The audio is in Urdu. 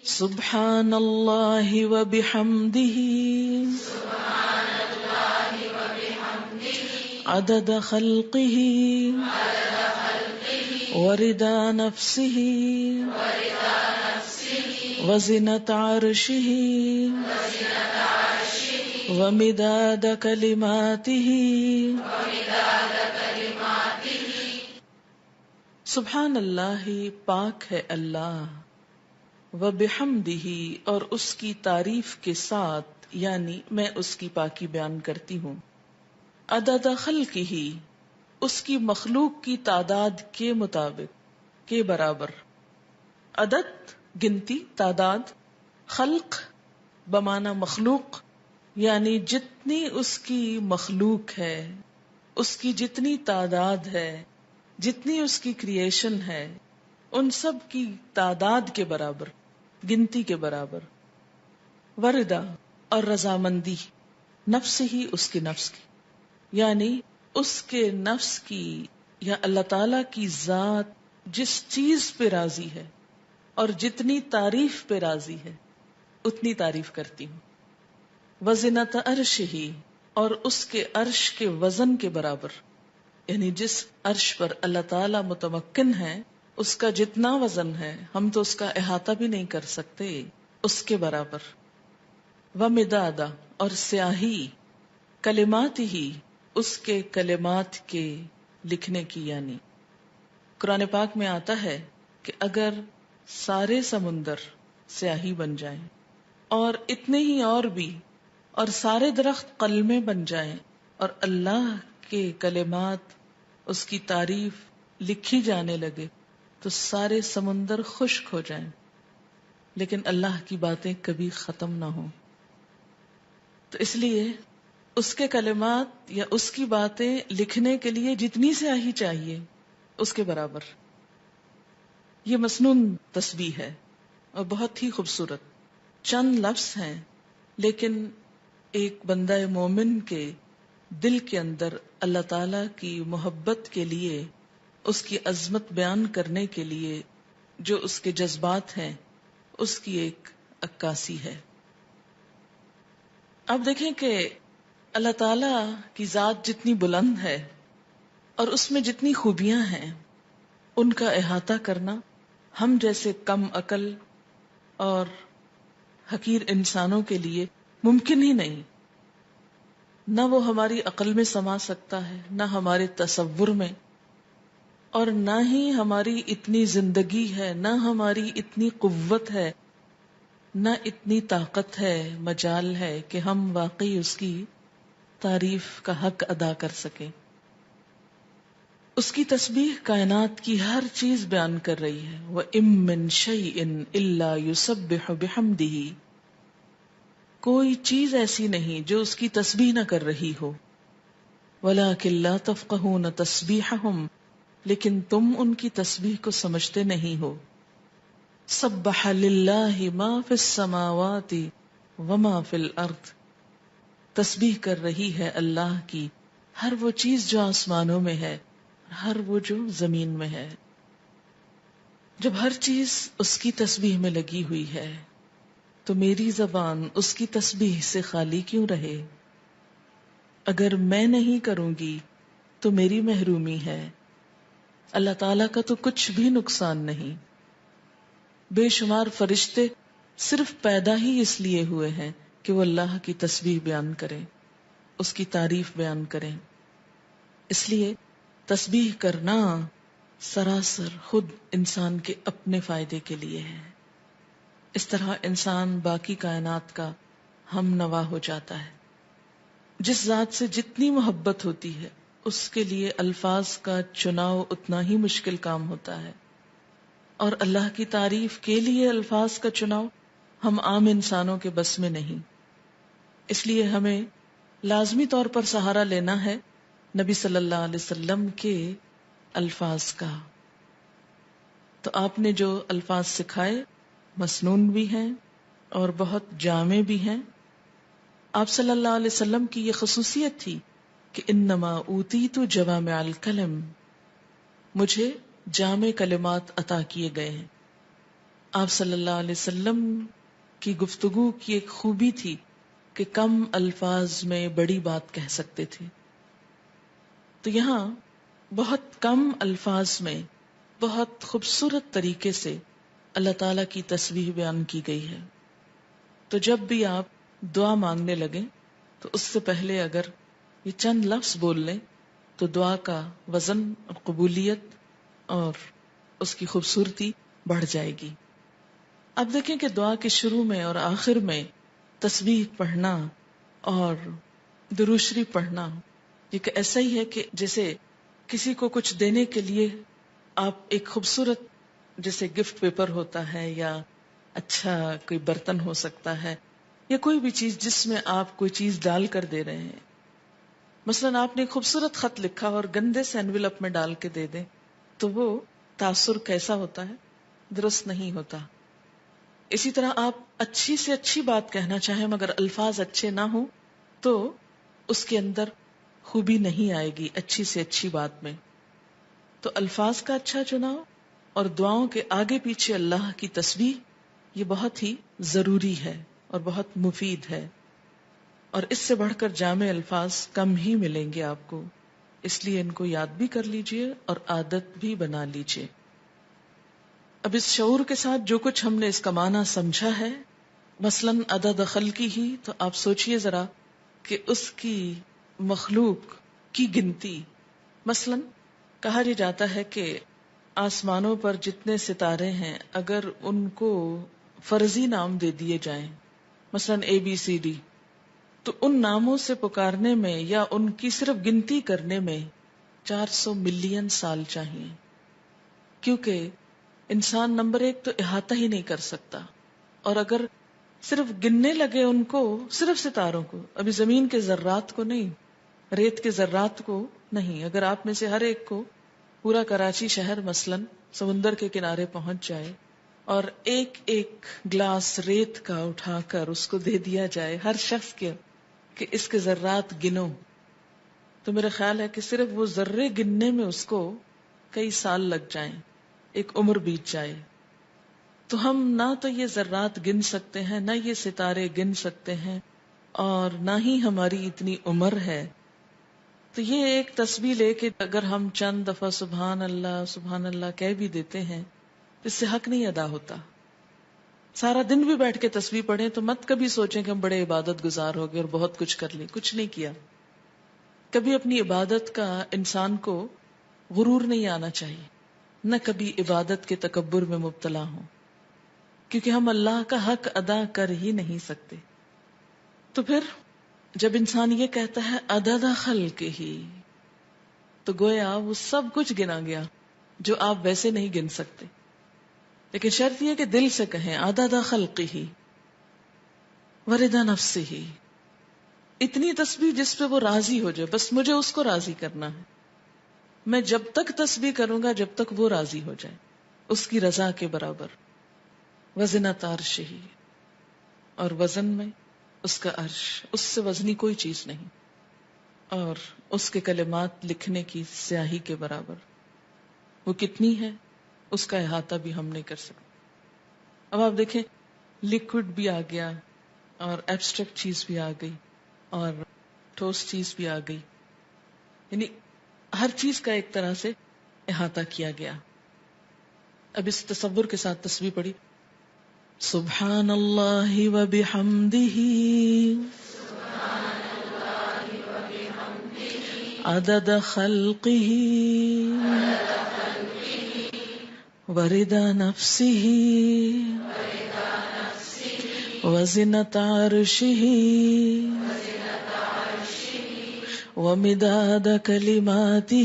سبحان اللہ وبحمدہ عدد خلقہ ورضا نفسہ وزنة عرشہ ومداد کلماتہ. سبحان اللہ، پاک ہے اللہ، وبحمدہ، اور اس کی تعریف کے ساتھ، یعنی میں اس کی پاکی بیان کرتی ہوں. عدد خلقہ، اس کی مخلوق کی تعداد کے مطابق، کے برابر. عدد گنتی، تعداد. خلق بمعنی مخلوق، یعنی جتنی اس کی مخلوق ہے، اس کی جتنی تعداد ہے، جتنی اس کی کریشن ہے، ان سب کی تعداد کے برابر، گنتی کے برابر. وردا، اور رضامندی، نفس ہی، اس کے نفس کی، یعنی اس کے نفس کی یا اللہ تعالی کی ذات جس چیز پہ راضی ہے اور جتنی تعریف پہ راضی ہے اتنی تعریف کرتی ہوں. وزنت عرش ہی، اور اس کے عرش کے وزن کے برابر، یعنی جس عرش پر اللہ تعالی متمکن ہے اس کا جتنا وزن ہے ہم تو اس کا احاطہ بھی نہیں کر سکتے، اس کے برابر. ومداد، اور سیاہی، کلمات ہی، اس کے کلمات کے لکھنے کی. یعنی قرآن پاک میں آتا ہے کہ اگر سارے سمندر سیاہی بن جائیں اور اتنے ہی اور بھی، اور سارے درخت قلمیں بن جائیں اور اللہ کے کلمات، اس کی تعریف لکھی جانے لگے تو سارے سمندر خشک ہو جائیں، لیکن اللہ کی باتیں کبھی ختم نہ ہوں. تو اس لیے اس کے کلمات یا اس کی باتیں لکھنے کے لیے جتنی سیاہی چاہیے اس کے برابر. یہ مسنون تسبیح ہے اور بہت ہی خوبصورت. چند لفظ ہیں لیکن ایک بندہ مومن کے دل کے اندر اللہ تعالی کی محبت کے لیے، اس کی عظمت بیان کرنے کے لیے جو اس کے جذبات ہیں اس کی ایک عکاسی ہے. اب دیکھیں کہ اللہ تعالی کی ذات جتنی بلند ہے اور اس میں جتنی خوبیاں ہیں ان کا احاطہ کرنا ہم جیسے کم عقل اور حقیر انسانوں کے لیے ممکن ہی نہیں. نہ وہ ہماری عقل میں سما سکتا ہے، نہ ہمارے تصور میں، اور نہ ہی ہماری اتنی زندگی ہے، نہ ہماری اتنی قوت ہے، نہ اتنی طاقت ہے، مجال ہے کہ ہم واقعی اس کی تعریف کا حق ادا کر سکیں. اس کی تسبیح کائنات کی ہر چیز بیان کر رہی ہے. وَإِن مِّن شَيْءٍ إِلَّا يُسَبِّحُ بِحَمْدِهِ، کوئی چیز ایسی نہیں جو اس کی تسبیح نہ کر رہی ہو. وَلَٰكِن لَّا تَفْقَهُونَ تَسْبِيحَهُمْ، لیکن تم ان کی تسبیح کو سمجھتے نہیں ہو. سَبَّحَ لِلَّهِ مَا فِي السَّمَاوَاتِ وَمَا فِي الْأَرْضِ، تسبیح کر رہی ہے اللہ کی ہر وہ چیز جو آسمانوں میں ہے، ہر وہ جو زمین میں ہے. جب ہر چیز اس کی تسبیح میں لگی ہوئی ہے تو میری زبان اس کی تسبیح سے خالی کیوں رہے؟ اگر میں نہیں کروں گی تو میری محرومی ہے. اللہ تعالیٰ کا تو کچھ بھی نقصان نہیں. بے شمار فرشتے صرف پیدا ہی اس لیے ہوئے ہیں کہ وہ اللہ کی تسبیح بیان کریں، اس کی تعریف بیان کریں. اس لیے تسبیح کرنا سراسر خود انسان کے اپنے فائدے کے لیے ہے. اس طرح انسان باقی کائنات کا ہم نوا ہو جاتا ہے. جس ذات سے جتنی محبت ہوتی ہے اس کے لیے الفاظ کا چناؤ اتنا ہی مشکل کام ہوتا ہے، اور اللہ کی تعریف کے لیے الفاظ کا چناؤ ہم عام انسانوں کے بس میں نہیں. اس لیے ہمیں لازمی طور پر سہارا لینا ہے نبی صلی اللہ علیہ وسلم کے الفاظ کا. تو آپ نے جو الفاظ سکھائے مسنون بھی ہیں اور بہت جامع بھی ہیں. آپ صلی اللہ علیہ وسلم کی یہ خصوصیت تھی کہ انما اوتیت جوامع الکلم، مجھے جامع کلمات عطا کیے گئے ہیں. آپ صلی اللہ علیہ وسلم کی گفتگو کی ایک خوبی تھی کہ کم الفاظ میں بڑی بات کہہ سکتے تھے. تو یہاں بہت کم الفاظ میں بہت خوبصورت طریقے سے اللہ تعالی کی تسبیح بیان کی گئی ہے. تو جب بھی آپ دعا مانگنے لگیں تو اس سے پہلے اگر یہ چند لفظ بول لیں تو دعا کا وزن اور قبولیت اور اس کی خوبصورتی بڑھ جائے گی. اب دیکھیں کہ دعا کے شروع میں اور آخر میں تسبیح پڑھنا اور درود شریف پڑھنا یہ ایسا ہی ہے کہ جیسے کسی کو کچھ دینے کے لیے آپ ایک خوبصورت جیسے گفٹ پیپر ہوتا ہے یا اچھا کوئی برتن ہو سکتا ہے یا کوئی بھی چیز جس میں آپ کوئی چیز ڈال کر دے رہے ہیں. مثلا آپ نے ایک خوبصورت خط لکھا اور گندے سے انویلپ میں ڈال کے دے دیں تو وہ تاثر کیسا ہوتا ہے؟ درست نہیں ہوتا. اسی طرح آپ اچھی سے اچھی بات کہنا چاہیں مگر الفاظ اچھے نہ ہوں تو اس کے اندر خوبی نہیں آئے گی اچھی سے اچھی بات میں. تو الفاظ کا اچھا چناؤ اور دعاؤں کے آگے پیچھے اللہ کی تسبیح یہ بہت ہی ضروری ہے اور بہت مفید ہے، اور اس سے بڑھ کر جامع الفاظ کم ہی ملیں گے آپ کو. اس لیے ان کو یاد بھی کر لیجئے اور عادت بھی بنا لیجئے. اب اس شعور کے ساتھ جو کچھ ہم نے اس کا معنی سمجھا ہے، مثلاً عدد خلقی ہی، تو آپ سوچئے ذرا کہ اس کی مخلوق کی گنتی. مثلاً کہا جاتا ہے کہ آسمانوں پر جتنے ستارے ہیں اگر ان کو فرضی نام دے دیے جائیں، مثلاً ABCD، تو ان ناموں سے پکارنے میں یا ان کی صرف گنتی کرنے میں 400 ملین سال چاہیے، کیونکہ انسان نمبر ایک تو احاطہ ہی نہیں کر سکتا. اور اگر صرف گننے لگے ان کو، صرف ستاروں کو، ابھی زمین کے ذرات کو نہیں، ریت کے ذرات کو نہیں، اگر آپ میں سے ہر ایک کو پورا کراچی شہر مثلاً سمندر کے کنارے پہنچ جائے اور ایک ایک گلاس ریت کا اٹھا کر اس کو دے دیا جائے ہر شخص کے کہ اس کے ذرات گنو، تو میرا خیال ہے کہ صرف وہ ذرے گننے میں اس کو کئی سال لگ جائیں، ایک عمر بیت جائے. تو ہم نہ تو یہ ذرات گن سکتے ہیں، نہ یہ ستارے گن سکتے ہیں، اور نہ ہی ہماری اتنی عمر ہے. تو یہ ایک تسبیح لے کے اگر ہم چند دفعہ سبحان اللہ کہہ بھی دیتے ہیں تو اس سے حق نہیں ادا ہوتا. سارا دن بھی بیٹھ کے تسبیح پڑھیں تو مت کبھی سوچیں کہ ہم بڑے عبادت گزار ہو گئے اور بہت کچھ کر لیں. کچھ نہیں کیا. کبھی اپنی عبادت کا انسان کو غرور نہیں آنا چاہیے، نہ کبھی عبادت کے تکبر میں مبتلا ہوں، کیونکہ ہم اللہ کا حق ادا کر ہی نہیں سکتے. تو پھر جب انسان یہ کہتا ہے عدد خلق ہی، تو گویا وہ سب کچھ گنا گیا جو آپ ویسے نہیں گن سکتے. لیکن شرط یہ کہ دل سے کہیں عدد خلق ہی ورضا نفس ہی، اتنی تسبیح جس پہ وہ راضی ہو جائے. بس مجھے اس کو راضی کرنا ہے. میں جب تک تسبیح کروں گا جب تک وہ راضی ہو جائے، اس کی رضا کے برابر. وزنۃ عرش ہی، اور وزن میں اس کا عرش، اس سے وزنی کوئی چیز نہیں، اور اس کے کلمات لکھنے کی سیاہی کے برابر. وہ کتنی ہے اس کا احاطہ بھی ہم نہیں کر سکتے. اب آپ دیکھیں لیکوڈ بھی آ گیا اور ایبسٹریکٹ چیز بھی آ گئی اور ٹھوس چیز بھی آ گئی، یعنی ہر چیز کا ایک طرح سے احاطہ کیا گیا. اب اس تصور کے ساتھ تسبیح پڑھی. سبحان اللہ و بحمدہ عدد خلقہ ورضا نفسہ وزنۃ عرشہ ومداد کلماتہ